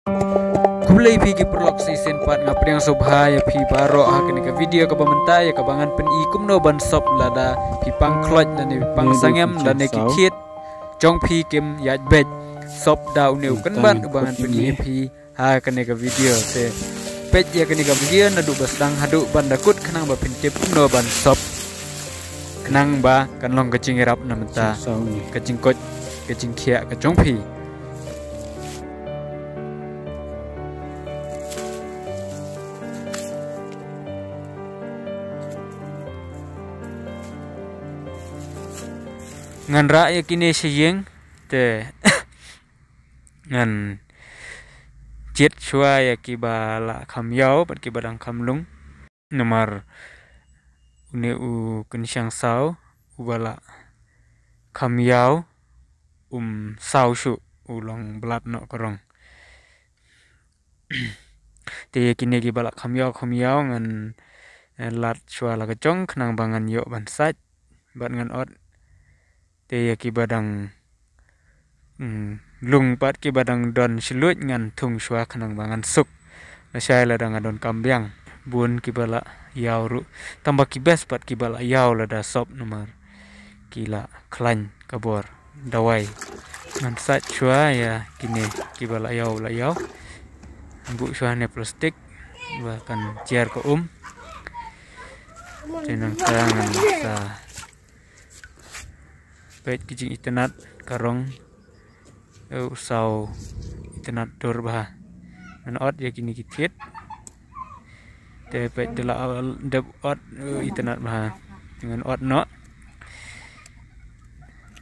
Kulay pigi perlok season 4 ngapriang sobhaya pi baro hakani ka video ka bamentaya ka bangan pen ikum no ban sop lada pi pangkloj dan pi pangsangem dan ki khit jong pi kim yaj bet sop da uneu kan ban bangan pen pi hakani ka video te pet ya kani ka video na du basdang hadu bandakut kenang ba pin tip no ban sop kenang ba kan long kacing rap na menta kacing kot kacing khia ka jong pi ngan ra ya kini siyeng te ngan jet chua ya ki bala kham yau pat ki badang kham lung namar une u kensyang sau u bala kham yau sau shu ulong blat no korong te kini ki bala kham yau ngan lat chua la ka chong khnang bangan yo ban sat bat ngan ot te ya ki badang lung pat ki badang don silut ngan thung shwa khanang bangan suk la shai la dang don kambyang bun ki bala yaw ru tambah ki bes pat ki bala yaw la da sop nomor kila klan kabor dawai ngan sat shwa ya kini ki bala yaw la yaw bu shwa ne plastik bahkan chair ko tenang tangan sa pet kijing internet karong sau internet dor bah an ot ya kini kitit te pet dela deb ot internet bah dengan ot no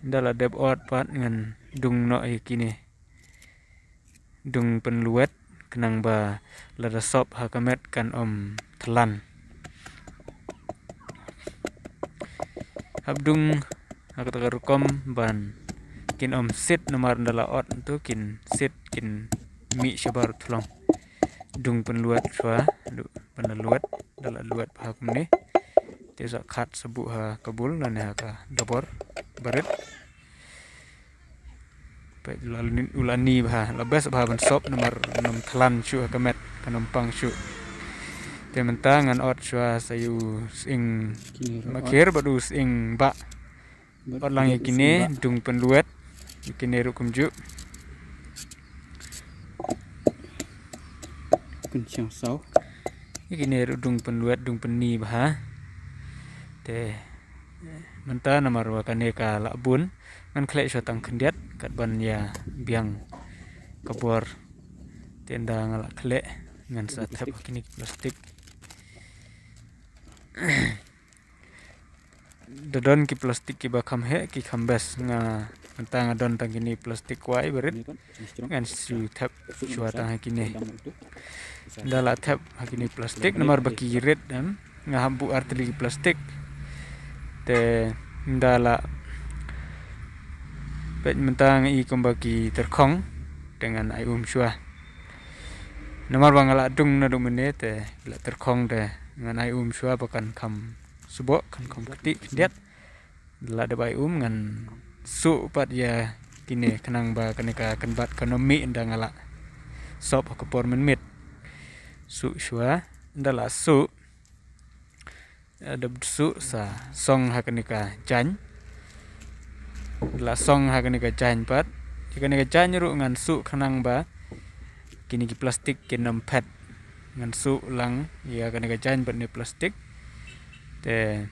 dala deb ot pat dengan dung no ya kini dung penluet kenang ba lada sop hakamet kan telan abdung aku tak rukom ban kin sit nomor dala ot tu kin sit kin mi shabar tulong dung penluat shwa du peneluat dala luat hakum ni tesa khat sebu ha kabul dan ha ka dabor barit pe ulani bah labas bah ban sop nomor 6 tlan shu kamet kanompang shu te mentangan ot shwa sayu sing makir badu sing ba ot lang yakini dung penluat yakini rukum ju kensyang sau yakini dung penluat dung peni bah te menta namar wakane ka labun ngan khlek shotang khendiat kat ban ya biang kabor tenda ngala khlek ngan sa thap kini plastik dodon ki plastik ki bakam he ki khambas nga mentang adon tang kini plastik wai berit ngan su thap shua tang kini dala thap kini plastik nomor baki red dan nga hambu artili plastik te dala pet mentang i kombaki terkhong dengan ai shua nomor bangala dung na dung mene te la terkhong de ngan ai shua bakan kham subok kan kompeti diat la de bai ngan su pat ya kini kenang ba kaneka kanbat ekonomi ndang ala sop ko por menmit su shwa ndala su ada su sa song ha kaneka jan la song ha kaneka jan pat kaneka jan ru ngan su kenang ba kini ki plastik kinam pet ngan su lang ya kaneka jan pat ni plastik te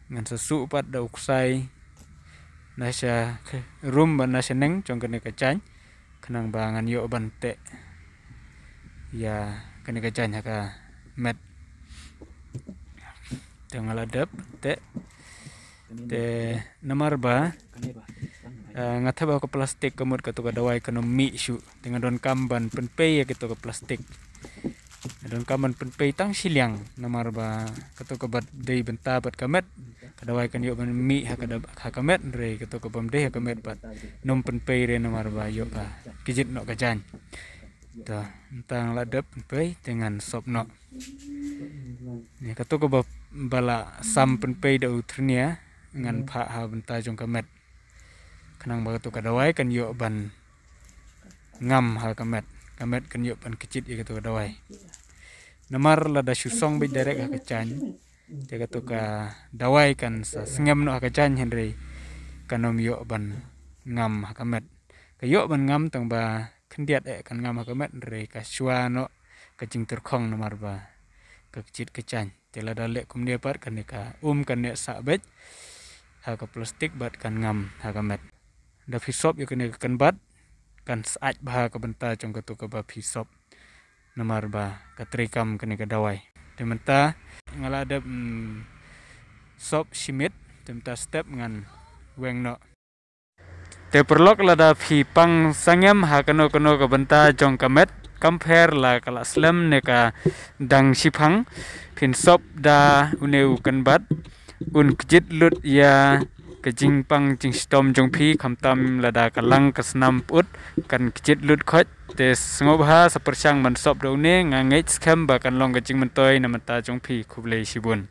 ngan sesu pat da uksai nasya rum ban nasya neng jong kene kacang kenang bangan yo bante ya kene kacang ka met tengah ladap te namar ba ngata ba ko plastik kemud ka to ka dawai ekonomi shu dengan don kamban penpe ya gitu ke plastik don kaman penpe tang siliang namar ba kato ka bat dei benta bat kamet kadawai kan yo ban mi ha kamet re kato ka bam dei ha kamet bat nom penpe re namar ba yo ka kijit no ka jan to tang ladap penpe dengan sop no ni kato ka bala sam penpe da utrnia ngan pha ha benta jong kamet kanang ba kato kadawai kan yo ban ngam ha kamet hakamet kan yuk pan kecit ya katu dawai namar lada susong bi derek hakacan ya katu ka dawai kan sa sengam no hakacan henry kanom yuk ban ngam hakamet ka yuk ban ngam tang ba kendiat kan ngam hakamet henry ka shua no ka jing terkong namar ba ka kecit kecan tela dalek kum dia par kan ka kan ne sabet haka plastik bat kan ngam hakamet da fisop yuk kan bat kan saat bah ke benta trong katu ke ba pisop namar ba katrikam kene ke dawai tementa ngalada sop simit tementa step ngan weng no te perlok lada phi pang sangem ha kano ke benta jong kamet compare la kala slam ne ka dang sipang phin sop da uneu kan bat un kjit lut ya kejing pang jing stom jong phi khamtam lada kalang kasnam put kan kejit lut khot te sngobha sapersang man sop do ne ngangai scam ba kan long kejing mentoy namata jong phi khublei sibun